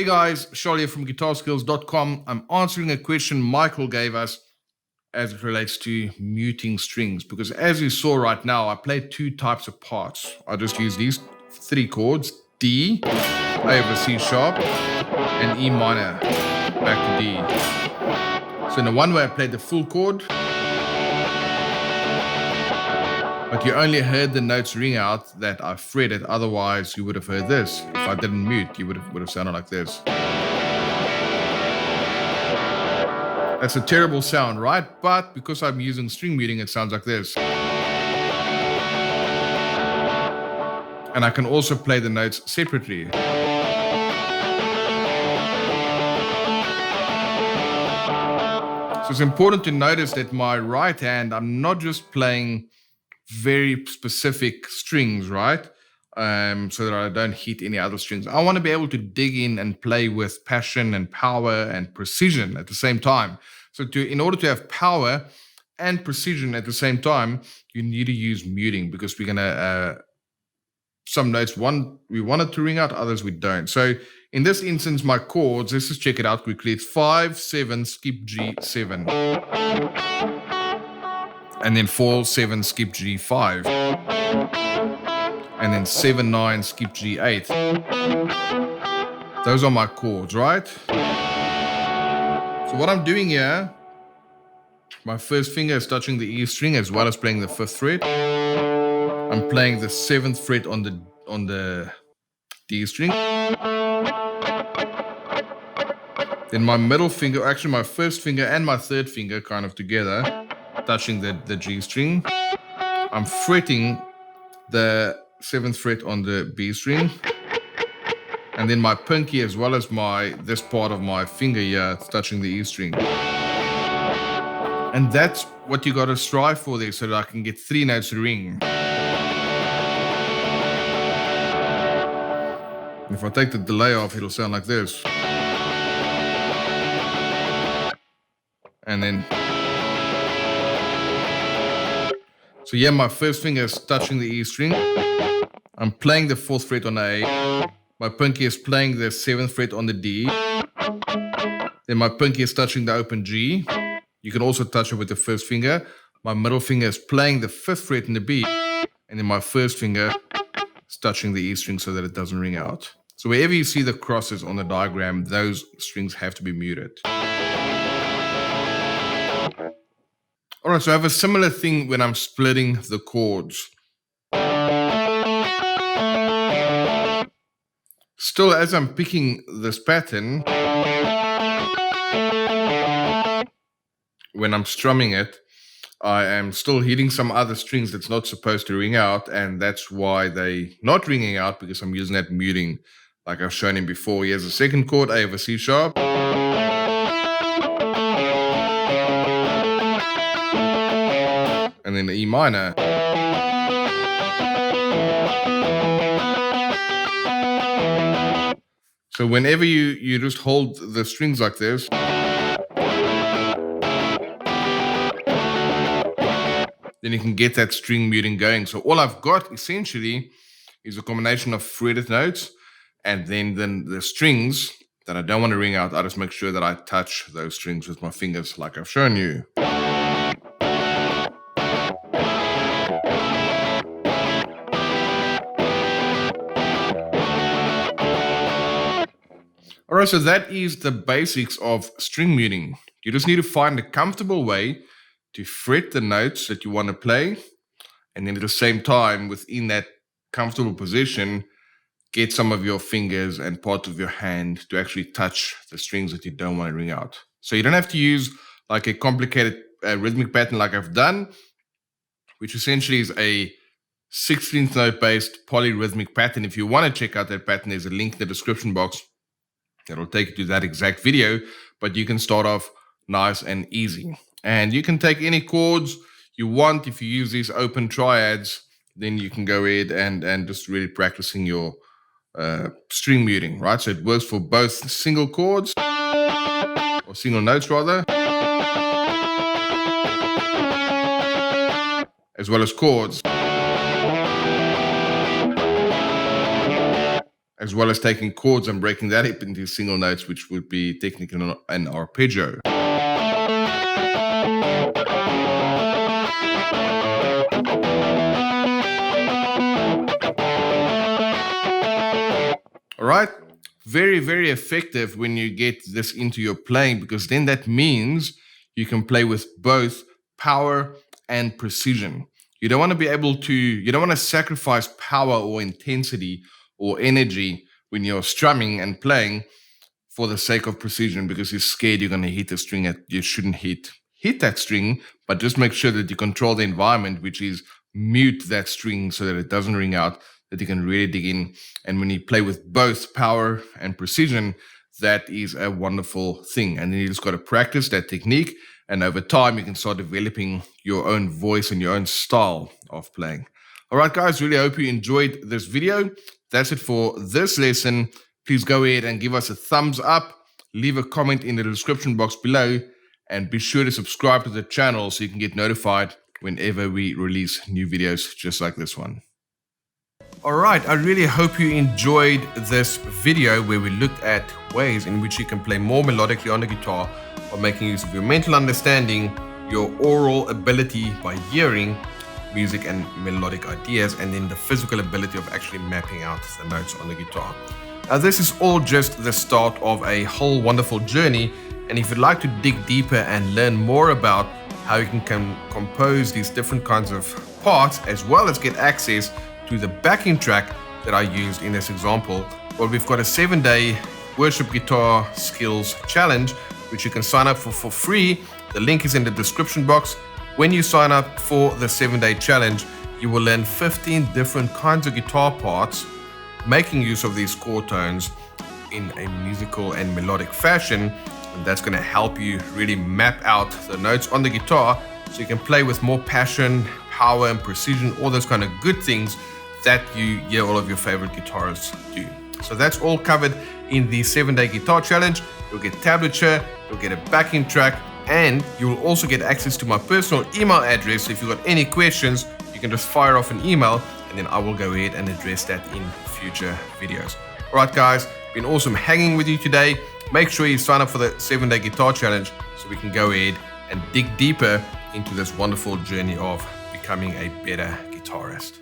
guys, Charlie from guitarskills.com. I'm answering a question Michael gave us as it relates to muting strings, because as you saw right now, I played two types of parts. I just used these three chords, D, A over C sharp, and E minor, back to D. So in the one way I played the full chord, but you only heard the notes ring out that I fretted. Otherwise, you would have heard this. If I didn't mute, you would have sounded like this. That's a terrible sound, right? But because I'm using string muting, it sounds like this. And I can also play the notes separately. So it's important to notice that my right hand, I'm not just playing very specific strings, right? So that I don't hit any other strings. I want to be able to dig in and play with passion and power and precision at the same time. So in order to have power and precision at the same time, you need to use muting, because we're going to, some notes we want it to ring out, others we don't. So in this instance, my chords, let's just check it out quickly. It's 5, 7, skip G, 7. And then 4, 7, skip G5. And then 7, 9, skip G8. Those are my chords, right? So what I'm doing here, my first finger is touching the E string as well as playing the 5th fret. I'm playing the 7th fret on the D string. Then my middle finger, actually my first finger and my third finger kind of together, touching the G string. I'm fretting the 7th fret on the B string. And then my pinky as well as this part of my finger here touching the E string. And that's what you got to strive for there, so that I can get 3 notes to ring. If I take the delay off, it'll sound like this. And then, so yeah, my first finger is touching the E string. I'm playing the 4th fret on the A. My pinky is playing the 7th fret on the D. Then my pinky is touching the open G. You can also touch it with the first finger. My middle finger is playing the 5th fret in the B. And then my first finger is touching the E string so that it doesn't ring out. So wherever you see the crosses on the diagram, those strings have to be muted. All right, so I have a similar thing when I'm splitting the chords. Still, as I'm picking this pattern, when I'm strumming it, I am still hitting some other strings that's not supposed to ring out, and that's why they're not ringing out, because I'm using that muting like I've shown him before. Here's the second chord, A over C sharp. And then the E minor. So whenever you just hold the strings like this, then you can get that string muting going. So all I've got essentially is a combination of fretted notes, and then the strings that I don't want to ring out, I just make sure that I touch those strings with my fingers like I've shown you. All right, so that is the basics of string muting. You just need to find a comfortable way to fret the notes that you want to play, and then at the same time, within that comfortable position, get some of your fingers and part of your hand to actually touch the strings that you don't want to ring out. So you don't have to use like a complicated rhythmic pattern like I've done, which essentially is a 16th note based polyrhythmic pattern. If you want to check out that pattern, there's a link in the description box that'll take you to that exact video, but you can start off nice and easy. And you can take any chords you want. If you use these open triads, then you can go ahead and just really practicing your string muting, right? So it works for both single chords, or single notes rather, as well as chords. as well as taking chords and breaking that up into single notes, which would be technically an arpeggio. All right, very, very effective when you get this into your playing, because then that means you can play with both power and precision. You don't want to sacrifice power or intensity or energy when you're strumming and playing for the sake of precision, because you're scared you're going to hit a string that you shouldn't hit. Hit that string, but just make sure that you control the environment, which is mute that string so that it doesn't ring out, that you can really dig in. And when you play with both power and precision, that is a wonderful thing. And then you just got to practice that technique. And over time, you can start developing your own voice and your own style of playing. All right, guys, really hope you enjoyed this video. That's it for this lesson. Please go ahead and give us a thumbs up. Leave a comment in the description box below. And be sure to subscribe to the channel so you can get notified whenever we release new videos just like this one. All right, I really hope you enjoyed this video where we looked at ways in which you can play more melodically on the guitar by making use of your mental understanding, your oral ability by hearing music and melodic ideas, and then the physical ability of actually mapping out the notes on the guitar. Now, this is all just the start of a whole wonderful journey, and if you'd like to dig deeper and learn more about how you can compose these different kinds of parts, as well as get access to the backing track that I used in this example, well, we've got a 7-day worship guitar skills challenge, which you can sign up for free. The link is in the description box. When you sign up for the 7-day challenge, you will learn 15 different kinds of guitar parts, making use of these chord tones in a musical and melodic fashion. And that's going to help you really map out the notes on the guitar so you can play with more passion, power, and precision, all those kind of good things that you hear all of your favorite guitarists do. So that's all covered in the 7-day guitar challenge. You'll get tablature, you'll get a backing track, and you will also get access to my personal email address. So if you've got any questions, you can just fire off an email, and then I will go ahead and address that in future videos. All right, guys, been awesome hanging with you today. Make sure you sign up for the 7-day guitar challenge so we can go ahead and dig deeper into this wonderful journey of becoming a better guitarist.